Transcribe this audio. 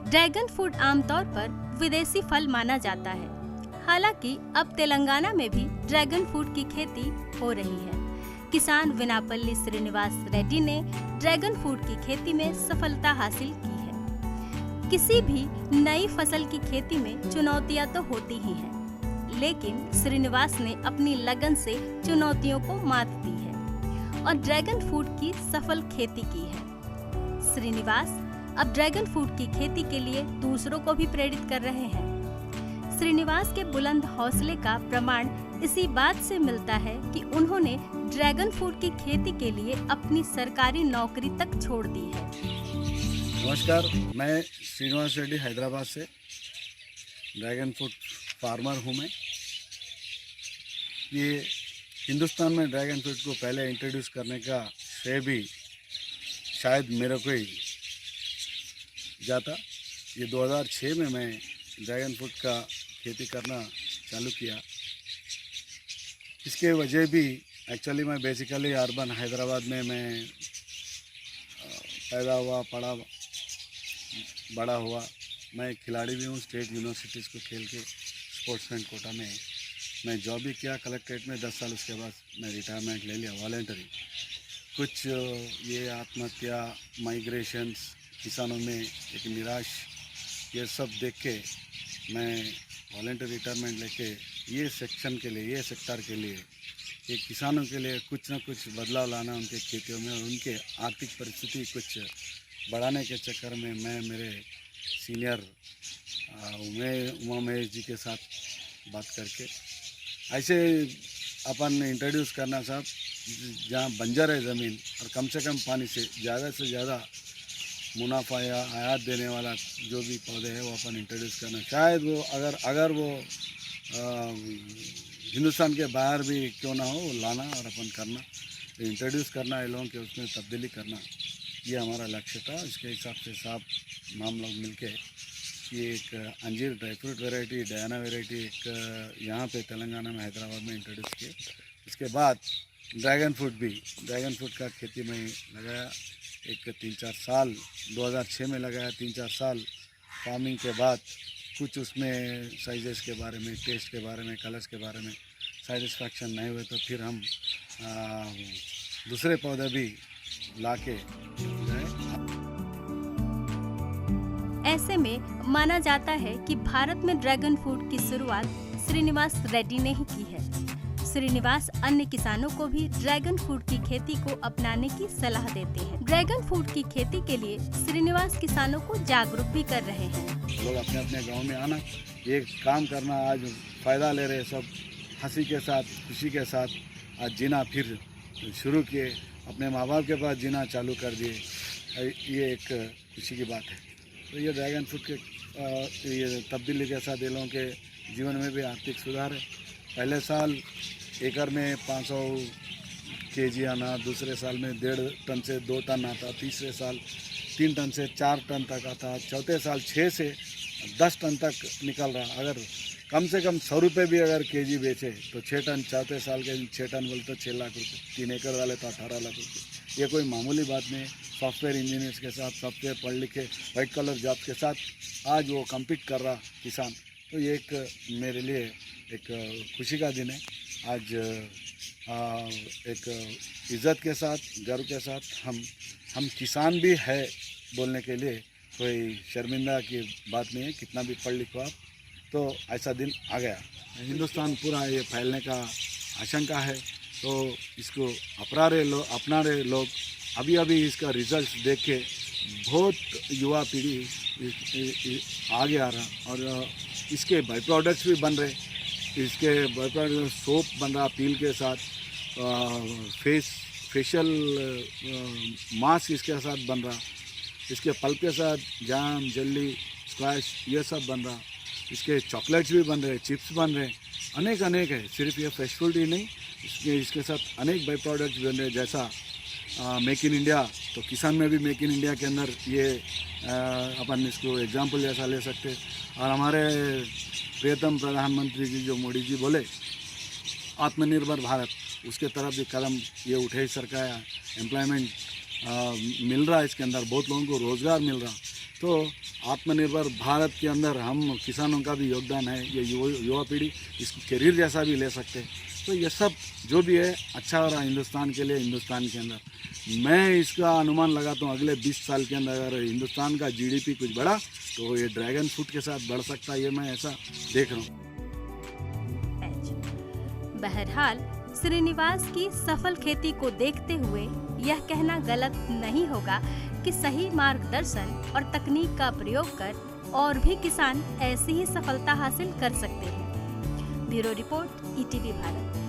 Dragon fruit आमतौर पर विदेशी फल माना जाता है। हालांकि अब तेलंगाना में भी ड्रैगन फ्रूट की खेती हो रही है। किसान विनापल्ली श्रीनिवास रेड्डी ने ड्रैगन फ्रूट की खेती में सफलता हासिल की है। किसी भी नई फसल की खेती में चुनौतियां तो होती ही हैं, लेकिन श्रीनिवास ने अपनी लगन से चुनौतियों को मात दी है और ड्रैगन फ्रूट की सफल खेती की है। श्रीनिवास अब ड्रैगन फ्रूट की खेती के लिए दूसरों को भी प्रेरित कर रहे हैं। श्रीनिवास के बुलंद हौसले का प्रमाण इसी बात से मिलता है कि उन्होंने ड्रैगन फ्रूट की खेती के लिए अपनी सरकारी नौकरी तक छोड़ दी है। नमस्कार, मैं श्रीनिवास रेड्डी हैदराबाद से ड्रैगन फ्रूट फार्मर हूँ। मैं ये हिंदुस्तान में ड्रैगन फ्रूट को पहले इंट्रोड्यूस करने का श्रेय भी शायद मेरे को ही जाता। ये 2006 में मैं ड्रैगन फ्रूट का खेती करना चालू किया। इसके वजह भी एक्चुअली मैं बेसिकली अर्बन हैदराबाद में मैं पैदा हुआ, पढ़ा, बड़ा हुआ। मैं खिलाड़ी भी हूँ, स्टेट यूनिवर्सिटीज़ को खेल के स्पोर्ट्समैन कोटा में मैं जॉब भी किया कलेक्ट्रेट में 10 साल। उसके बाद मैं रिटायरमेंट ले लिया वॉलंटरी। कुछ ये आत्महत्या, माइग्रेशंस, किसानों में एक निराश, ये सब देख के मैं वॉलंटरी रिटायरमेंट लेके ये सेक्शन के लिए, ये सेक्टर के लिए, ये किसानों के लिए कुछ ना कुछ बदलाव लाना उनके खेतियों में और उनके आर्थिक परिस्थिति कुछ बढ़ाने के चक्कर में मैं मेरे सीनियर उमा महेश जी के साथ बात करके ऐसे अपन इंट्रोड्यूस करना साहब, जहाँ बंजर है ज़मीन और कम से कम पानी से ज़्यादा मुनाफा या आयात देने वाला जो भी पौधे हैं वो अपन इंट्रोड्यूस करना। शायद वो अगर वो हिंदुस्तान के बाहर भी क्यों ना हो, वो लाना और अपन करना, इंट्रोड्यूस करना, इन लोगों के उसमें तब्दीली करना, ये हमारा लक्ष्य था। इसके हिसाब से साहब हम लोग मिलके ये एक अंजीर dry fruit variety, Diana variety एक यहाँ पे तेलंगाना में हैदराबाद में इंट्रोड्यूस किए। इसके बाद ड्रैगन फ्रूट का खेती में लगाया। एक 3-4 साल 2006 में लगाया। 3-4 साल फार्मिंग के बाद कुछ उसमें साइजेस के बारे में, टेस्ट के बारे में, कलर्स के बारे में सेटिस्फैक्शन नहीं हुए तो फिर हम दूसरे पौधे भी लाके ऐसे में माना जाता है कि भारत में ड्रैगन फ्रूट की शुरुआत श्रीनिवास रेड्डी ने ही की है। श्रीनिवास अन्य किसानों को भी ड्रैगन फ्रूट की खेती को अपनाने की सलाह देते हैं। ड्रैगन फ्रूट की खेती के लिए श्रीनिवास किसानों को जागरूक भी कर रहे हैं। लोग अपने अपने गांव में आना, ये काम करना, आज फायदा ले रहे सब, हंसी के साथ, खुशी के साथ आज जीना फिर शुरू किए, अपने माँ बाप के पास जीना चालू कर दिए। ये एक खुशी की बात है। तो ये ड्रैगन फ्रूट के ये तब्दीली के साथ ये लोगों के जीवन में भी आर्थिक सुधार है। पहले साल एकड़ में 500 केजी आना, दूसरे साल में 1.5 टन से 2 टन आता, तीसरे साल 3 टन से 4 टन तक आता, चौथे साल 6 से 10 टन तक निकल रहा। अगर कम से कम 100 रुपये भी अगर केजी बेचे तो 6 टन, चौथे साल के 6 टन बोले तो 6 लाख रुपये, 3 एकड़ वाले तो 18 लाख रुपये। ये कोई मामूली बात नहीं। सॉफ्टवेयर इंजीनियर्स के साथ, सॉफ्टवेयर पढ़ लिखे, वाइट कलर जॉब के साथ आज वो कम्पीट कर रहा किसान। तो ये एक मेरे लिए एक खुशी का दिन है। आज एक इज़्ज़त के साथ, गर्व के साथ हम किसान भी है बोलने के लिए कोई शर्मिंदा की बात नहीं है। कितना भी पढ़ लिखो आप, तो ऐसा दिन आ गया। हिंदुस्तान पूरा ये फैलने का आशंका है, तो इसको अपना रहे लोग। अभी इसका रिजल्ट देख के बहुत युवा पीढ़ी आगे आ रहा और इसके बाई प्रोडक्ट्स भी बन रहे। इसके बाई प्रोडक्ट सोप बन रहा पील के साथ, फेशियल मास्क इसके साथ बन रहा, इसके पल्प के साथ जाम, जेली, स्क्वैश ये सब बन रहा। इसके चॉकलेट्स भी बन रहे, चिप्स बन रहे, अनेक है। सिर्फ ये फ्रेश फूड ही नहीं, इसके साथ अनेक बाई प्रोडक्ट्स बन रहे। जैसा मेक इन इंडिया, तो किसान में भी मेक इन इंडिया के अंदर ये अपन इसको एग्जाम्पल जैसा ले सकते। और हमारे प्रियतम प्रधानमंत्री जी जो मोदी जी बोले आत्मनिर्भर भारत, उसके तरफ भी कदम ये उठे सरकार। एम्प्लॉयमेंट मिल रहा है, इसके अंदर बहुत लोगों को रोज़गार मिल रहा। तो आत्मनिर्भर भारत के अंदर हम किसानों का भी योगदान है। ये युवा पीढ़ी इसको करियर जैसा भी ले सकते हैं। तो ये सब जो भी है अच्छा हो रहा है हिंदुस्तान के लिए। हिंदुस्तान के अंदर मैं इसका अनुमान लगाता हूँ अगले 20 साल के अंदर अगर हिंदुस्तान का जीडीपी कुछ बढ़ा तो ये ड्रैगन फ्रूट के साथ बढ़ सकता है। ये मैं ऐसा देख रहा हूँ। बहरहाल श्रीनिवास की सफल खेती को देखते हुए यह कहना गलत नहीं होगा कि सही मार्गदर्शन और तकनीक का प्रयोग कर और भी किसान ऐसी ही सफलता हासिल कर सकते हैं। Bureau report, ETV Bharat.